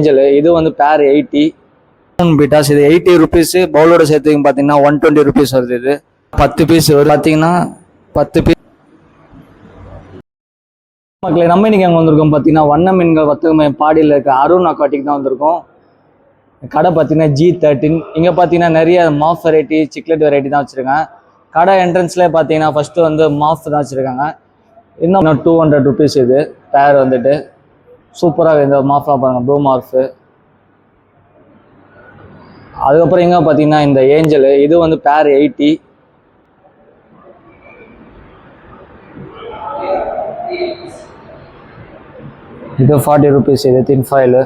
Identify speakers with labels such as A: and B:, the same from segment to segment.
A: Angel இது வந்து பேர் 80 பீட்டாஸ். இது 80 ருபீஸ். பவுலோட சேர்த்து பார்த்தீங்கன்னா 120 ருபீஸ் வருது. இது 10 பீஸ் வரும் பார்த்தீங்கன்னா 10 பீஸ். மக்களே நம்ம இன்னைக்கு அங்கே வந்திருக்கோம் பார்த்தீங்கன்னா வண்ண மீன்கள் வர்த்தகமே பாடியில் இருக்க அருண் அக்வாட்டிக் தான் வந்திருக்கோம். கடை பார்த்தீங்கன்னா G13. இங்கே பார்த்தீங்கன்னா நிறைய மாஃப் வெரைட்டி சிக்லெட் வெரைட்டி தான் வச்சுருக்காங்க. கடை என்ட்ரன்ஸ்லேயே பார்த்தீங்கன்னா ஃபஸ்ட்டு வந்து மாஃப் தான் வச்சுருக்காங்க. இன்னும் 200 ருபீஸ் இது பேர் வந்துட்டு. சூப்பராக இந்த மாஃப்லாம் பாருங்கள், ப்ளூ மார்ஃபு. அதுக்கப்புறம் எங்கே பார்த்தீங்கன்னா இந்த ஏஞ்சல் இது வந்து பேர் 80. இது 40 ருபீஸ். இது தின் ஃபாயில்.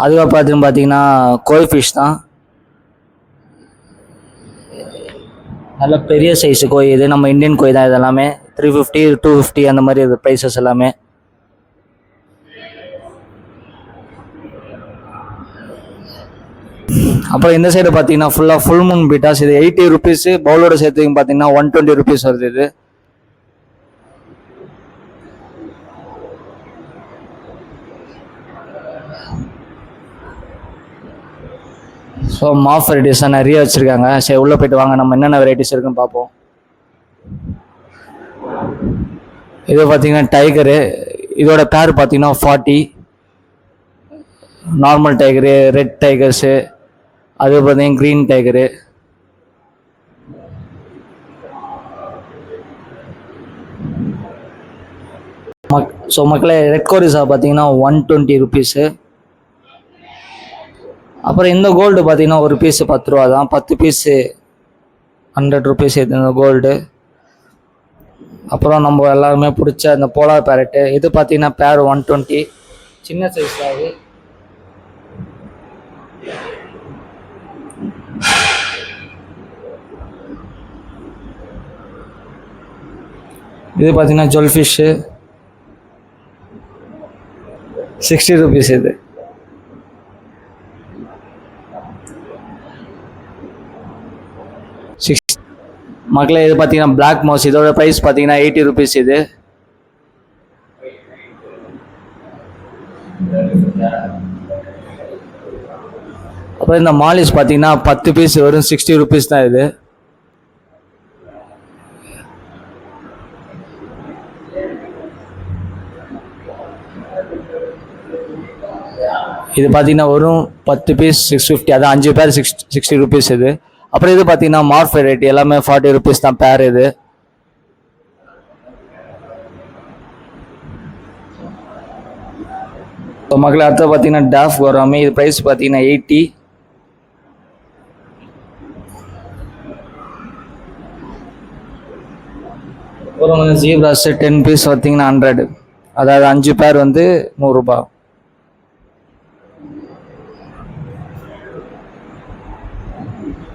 A: அதுக்கப்புறம் பார்த்தீங்கன்னா கோய் ஃபிஷ் தான், நல்ல பெரிய சைஸு கோய். இது நம்ம இந்தியன் கோய் தான். இது எல்லாமே 350 250 அந்த மாதிரி இது ப்ரைஸஸ் எல்லாமே. அப்புறம் இந்த சைடு பார்த்தீங்கன்னா ஃபுல்லாக ஃபுல் மூன் பீட்டாஸ். இது 80 ருபீஸ். பவுலோட சேர்த்து பார்த்தீங்கன்னா 120 ருபீஸ் வருது. இது ஸோ மாஃப் வெரைட்டிஸாக நிறைய வச்சுருக்காங்க. சரி உள்ளே போய்ட்டு வாங்க, நம்ம என்னென்ன வெரைட்டிஸ் இருக்குன்னு பார்ப்போம். இது பார்த்தீங்கன்னா டைகரு. இதோட பேர் பார்த்தீங்கன்னா 40. நார்மல் டைகரு, ரெட் டைகர்ஸு, அது பார்த்தீங்கன்னா க்ரீன் டைகரு. ஸோ மக்களே ரெட் கோரிஸா பார்த்தீங்கன்னா 120 ருபீஸு. அப்புறம் இந்த கோல்டு பார்த்தீங்கன்னா ஒரு பீஸு 10 ரூபா தான். 10 பீஸு 100 ருபீஸ் இது இந்த கோல்டு. அப்புறம் நம்ம எல்லாருமே பிடிச்ச இந்த போலார் பேரட்டு. இது பார்த்தீங்கன்னா பேர் 120. சின்ன சைஸ் தான் இது. இது பார்த்தீங்கன்னா ஜொல் ஃபிஷ்ஷு 60 ருபீஸ். இது மக்களே இது பார்த்தீங்கன்னா பிளாக் மவுஸ். இதோட ப்ரைஸ் பார்த்தீங்கன்னா 80 ருபீஸ். இது அப்புறம் இந்த மாலிஸ் பார்த்தீங்கன்னா 10 பீஸ் வரும் 60 ருபீஸ் தான். இது இது பார்த்தீங்கன்னா வரும் 10 பீஸ் 650. அதான் 5 பேர் 60 ருபீஸ். இது அப்புறம் இது பார்த்தீங்கன்னா மார்ஃப் வெரைட்டி எல்லாமே 40 ருபீஸ் தான் பேர். இது மக்கள் அடுத்த பார்த்தீங்கன்னா டாஃப் வராமே. இது ப்ரைஸ் பார்த்தீங்கன்னா 80. அப்புறம் வந்து ஜீப்ராஸ் 10 பீஸ் பார்த்தீங்கன்னா 100. அதாவது 5 பேர் வந்து 100 ரூபாய்.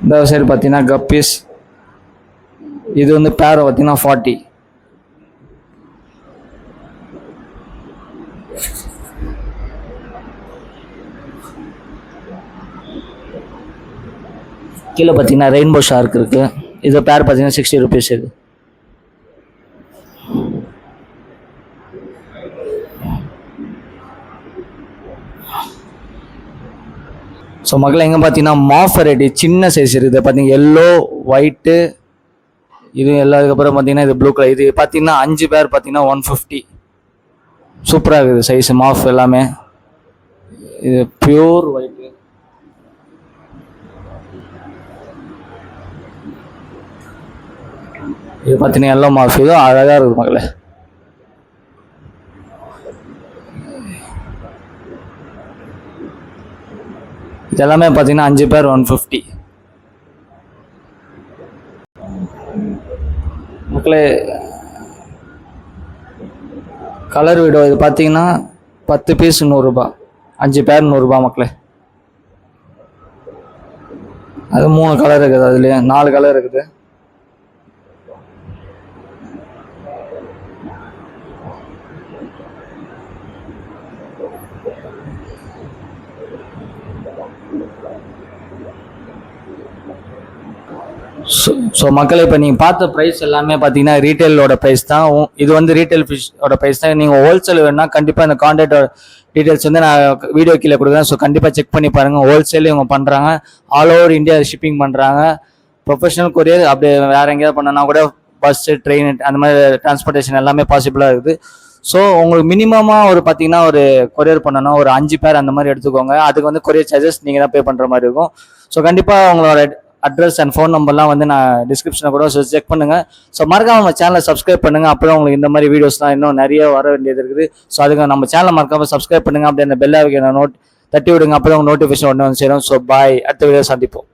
A: இந்த சைடு பார்த்தீங்கன்னா கப்பீஸ். இது வந்து பேர் பார்த்தீங்கன்னா 40. கீழே பார்த்தீங்கன்னா ரெயின்போ ஷார்க் இருக்கு. இது பேர் பார்த்தீங்கன்னா 60 ருபீஸ். இது ஸோ மக்கள் எங்கே பார்த்தீங்கன்னா மாஃப் வெரைட்டி சின்ன சைஸ் இருக்குது. பார்த்தீங்கன்னா எல்லோ ஒயிட்டு இது எல்லாத்துக்கப்புறம் பார்த்தீங்கன்னா இது ப்ளூ கலர். இது பார்த்தீங்கன்னா 5 பேர் பார்த்தீங்கன்னா 150. சூப்பராக இருக்குது சைஸ் மாஃப் எல்லாமே. இது பியூர் ஒயிட்டு. இது பார்த்தீங்கன்னா எல்லோ மாஃப். இது அழகாக இருக்குது மக்களே. இதெல்லாமே பார்த்தீங்கன்னா 5 பேர் 150. மக்களே கலர் வீடியோ இது பார்த்தீங்கன்னா 10 பீஸ் 100 ரூபாய். 5 பேர் 100 ரூபாய் மக்களே. அது 3 கலர் இருக்குது. அதுலேயே 4 கலர் இருக்குது. ஸோ மக்களை இப்போ நீங்கள் பார்த்த ப்ரைஸ் எல்லாமே பார்த்தீங்கன்னா ரீட்டைலோட ப்ரைஸ் தான். இது வந்து ரீட்டைல் ஃபிஷ்ஷோட ப்ரைஸ் தான். நீங்கள் ஹோல்சேல் வேணும்னா கண்டிப்பாக இந்த கான்டாக்ட் டீட்டெயில்ஸ் வந்து நான் வீடியோ கீழே கொடுக்குறேன். ஸோ கண்டிப்பாக செக் பண்ணி பாருங்கள். ஹோல்சேல் இவங்க பண்ணுறாங்க, ஆல் ஓவர் இந்தியா ஷிப்பிங் பண்ணுறாங்க. ப்ரொஃபஷனல் கொரியர் அப்படி வேறு எங்கேயாவது பண்ணனா கூட பஸ்ஸு ட்ரெயின் அந்த மாதிரி டிரான்ஸ்போர்ட்டேஷன் எல்லாமே பாசிபிளாக இருக்குது. ஸோ உங்களுக்கு மினிமமாக ஒரு பார்த்தீங்கன்னா ஒரு கொரியர் பண்ணணும், ஒரு 5 பேர் அந்த மாதிரி எடுத்துக்கோங்க. அதுக்கு வந்து கொரியர் சார்ஜஸ் நீங்கள் தான் பே பண்ணுற மாதிரி இருக்கும். ஸோ கண்டிப்பாக உங்களோட அட்ரஸ் அண்ட் ஃபோன் நம்பர்லாம் வந்து நான் டிஸ்கிரிப்ஷனில் கூட செக் பண்ணுங்கள். ஸோ மறக்காம நம்ம சேனலை சப்ஸ்கிரைப் பண்ணுங்கள். அப்போ உங்களுக்கு இந்த மாதிரி வீடியோஸ்லாம் இன்னும் நிறைய வர வேண்டியது இருக்குது. ஸோ அதுக்கு நம்ம சேனலை மறக்காம சப்ஸ்கிரைப் பண்ணுங்கள். அப்படி அந்த பெல் ஐகானை தட்டி விடுங்க. அப்போ தான் உங்கள் நோட்டிஃபிகேஷன் ஒன்று வந்து சேரும். ஸோ பாய், அடுத்த வீடியோ சந்திப்போம்.